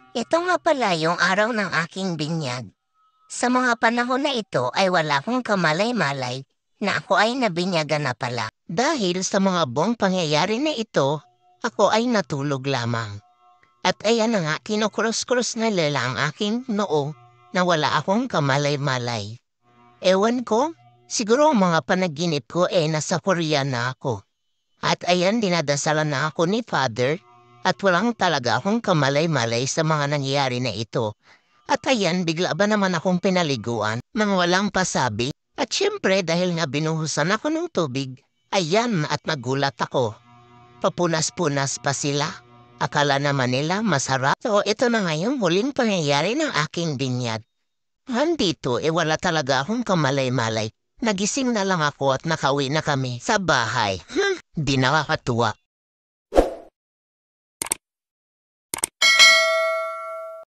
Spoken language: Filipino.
Ito nga pala yung araw ng aking binyag. Sa mga panahon na ito ay wala akong kamalay-malay na ako ay nabinyagan na pala. Dahil sa mga buong pangyayari na ito, ako ay natulog lamang. At ayan na nga, kinukrus-krus na nila ang aking noo na wala akong kamalay-malay. Ewan ko, siguro ang mga panaginip ko nasa Korea na ako. At ayan, dinadasalan na ako ni Father at walang talaga akong kamalay-malay sa mga nangyayari na ito. At ayan, bigla ba naman akong pinaliguan nang walang pasabi? At syempre dahil nga binuhusan ako ng tubig, ayan at nagulat ako. Papunas-punas pa sila. Akala naman nila masarap. So ito na nga yung huling pangyayari ng aking binyag. Handito wala talaga akong kamalay-malay. Nagising na lang ako at nakauwi na kami sa bahay. Di nakakatuwa.